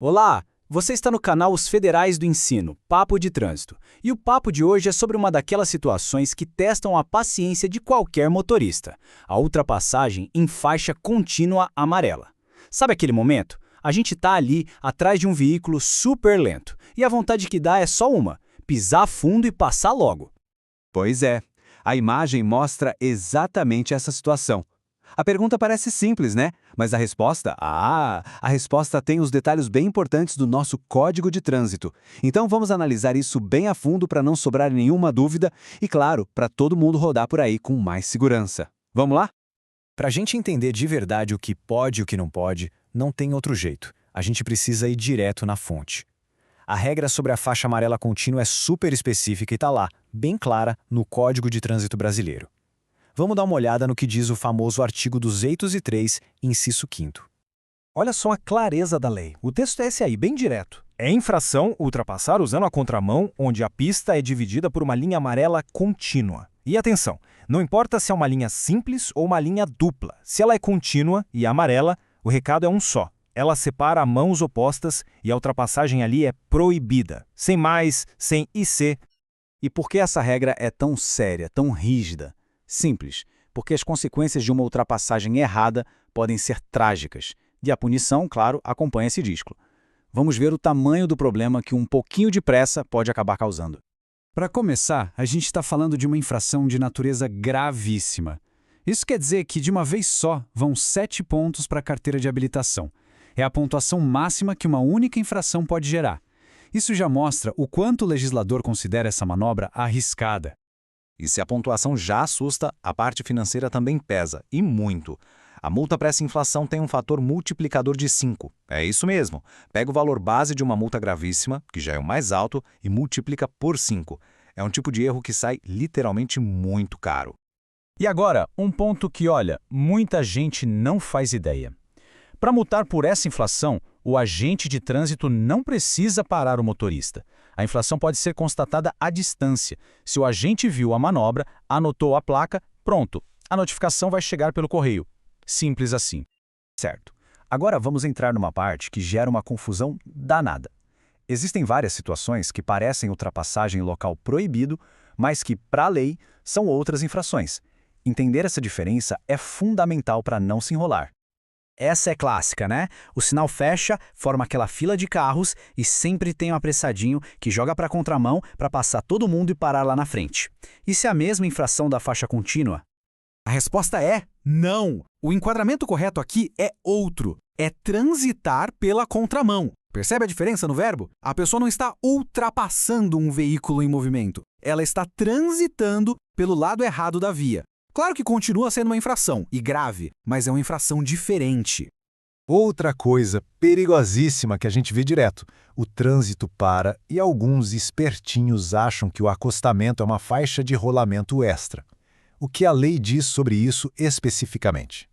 Olá, você está no canal Os Federais do Ensino, Papo de Trânsito. E o papo de hoje é sobre uma daquelas situações que testam a paciência de qualquer motorista, a ultrapassagem em faixa contínua amarela. Sabe aquele momento? A gente está ali atrás de um veículo super lento e a vontade que dá é só uma: pisar fundo e passar logo. Pois é, a imagem mostra exatamente essa situação. A pergunta parece simples, né? Mas a resposta tem os detalhes bem importantes do nosso Código de Trânsito. Então vamos analisar isso bem a fundo para não sobrar nenhuma dúvida e, claro, para todo mundo rodar por aí com mais segurança. Vamos lá? Para a gente entender de verdade o que pode e o que não pode, não tem outro jeito. A gente precisa ir direto na fonte. A regra sobre a faixa amarela contínua é super específica e está lá, bem clara, no Código de Trânsito Brasileiro. Vamos dar uma olhada no que diz o famoso artigo 203, inciso 5º. Olha só a clareza da lei. O texto é esse aí, bem direto. É infração ultrapassar usando a contramão onde a pista é dividida por uma linha amarela contínua. E atenção, não importa se é uma linha simples ou uma linha dupla. Se ela é contínua e amarela, o recado é um só. Ela separa mãos opostas e a ultrapassagem ali é proibida. Sem mais, sem IC. E por que essa regra é tão séria, tão rígida? Simples, porque as consequências de uma ultrapassagem errada podem ser trágicas. E a punição, claro, acompanha esse risco. Vamos ver o tamanho do problema que um pouquinho de pressa pode acabar causando. Para começar, a gente está falando de uma infração de natureza gravíssima. Isso quer dizer que, de uma vez só, vão 7 pontos para a carteira de habilitação. É a pontuação máxima que uma única infração pode gerar. Isso já mostra o quanto o legislador considera essa manobra arriscada. E se a pontuação já assusta, a parte financeira também pesa, e muito. A multa para essa inflação tem um fator multiplicador de 5. É isso mesmo. Pega o valor base de uma multa gravíssima, que já é o mais alto, e multiplica por 5. É um tipo de erro que sai literalmente muito caro. E agora, um ponto que, olha, muita gente não faz ideia. Para multar por essa inflação, o agente de trânsito não precisa parar o motorista. A inflação pode ser constatada à distância. Se o agente viu a manobra, anotou a placa, pronto, a notificação vai chegar pelo correio. Simples assim. Certo. Agora vamos entrar numa parte que gera uma confusão danada. Existem várias situações que parecem ultrapassagem em local proibido, mas que, para a lei, são outras infrações. Entender essa diferença é fundamental para não se enrolar. Essa é clássica, né? O sinal fecha, forma aquela fila de carros e sempre tem um apressadinho que joga para a contramão para passar todo mundo e parar lá na frente. Isso é a mesma infração da faixa contínua? A resposta é não. O enquadramento correto aqui é outro. É transitar pela contramão. Percebe a diferença no verbo? A pessoa não está ultrapassando um veículo em movimento. Ela está transitando pelo lado errado da via. Claro que continua sendo uma infração, e grave, mas é uma infração diferente. Outra coisa perigosíssima que a gente vê direto: o trânsito para e alguns espertinhos acham que o acostamento é uma faixa de rolamento extra. O que a lei diz sobre isso especificamente?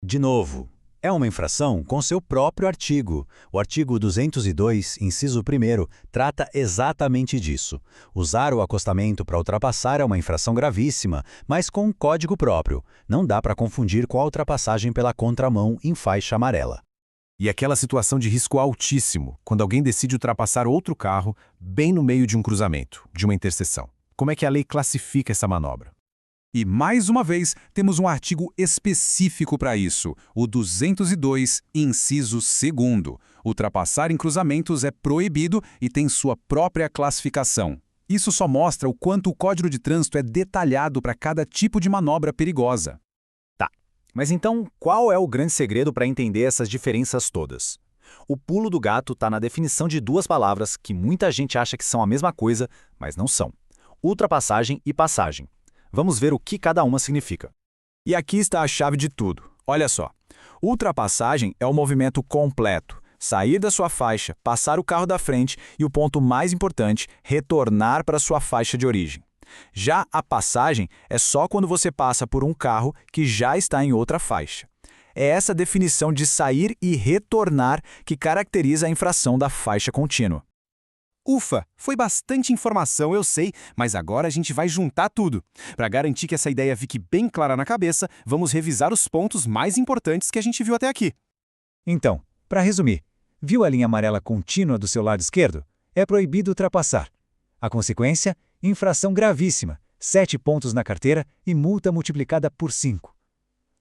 De novo, é uma infração com seu próprio artigo. O artigo 202, inciso 1º, trata exatamente disso. Usar o acostamento para ultrapassar é uma infração gravíssima, mas com um código próprio. Não dá para confundir com a ultrapassagem pela contramão em faixa amarela. E aquela situação de risco altíssimo, quando alguém decide ultrapassar outro carro bem no meio de um cruzamento, de uma interseção. Como é que a lei classifica essa manobra? E, mais uma vez, temos um artigo específico para isso, o 202, inciso 2º. Ultrapassar em cruzamentos é proibido e tem sua própria classificação. Isso só mostra o quanto o Código de Trânsito é detalhado para cada tipo de manobra perigosa. Tá, mas então qual é o grande segredo para entender essas diferenças todas? O pulo do gato está na definição de duas palavras que muita gente acha que são a mesma coisa, mas não são: ultrapassagem e passagem. Vamos ver o que cada uma significa. E aqui está a chave de tudo. Olha só. Ultrapassagem é o movimento completo. Sair da sua faixa, passar o carro da frente e, o ponto mais importante, retornar para sua faixa de origem. Já a passagem é só quando você passa por um carro que já está em outra faixa. É essa definição de sair e retornar que caracteriza a infração da faixa contínua. Ufa, foi bastante informação, eu sei, mas agora a gente vai juntar tudo. Para garantir que essa ideia fique bem clara na cabeça, vamos revisar os pontos mais importantes que a gente viu até aqui. Então, para resumir, Viu a linha amarela contínua do seu lado esquerdo? É proibido ultrapassar. A consequência? Infração gravíssima, 7 pontos na carteira e multa multiplicada por 5.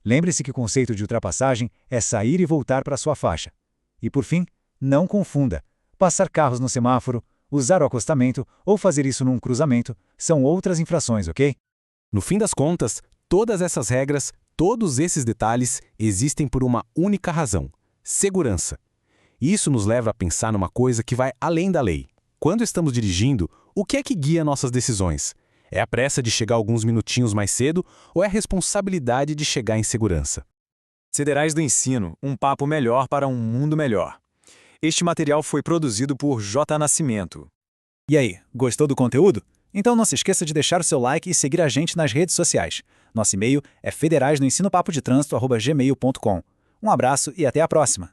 Lembre-se que o conceito de ultrapassagem é sair e voltar para sua faixa. E por fim, não confunda. Passar carros no semáforo, usar o acostamento ou fazer isso num cruzamento são outras infrações, ok? No fim das contas, todas essas regras, todos esses detalhes existem por uma única razão: segurança. E isso nos leva a pensar numa coisa que vai além da lei. Quando estamos dirigindo, o que é que guia nossas decisões? É a pressa de chegar alguns minutinhos mais cedo ou é a responsabilidade de chegar em segurança? Federais do Ensino, um papo melhor para um mundo melhor. Este material foi produzido por J. Nascimento. E aí, gostou do conteúdo? Então não se esqueça de deixar o seu like e seguir a gente nas redes sociais. Nosso e-mail é federaisnoensinopapodetrânsito@gmail.com. Um abraço e até a próxima!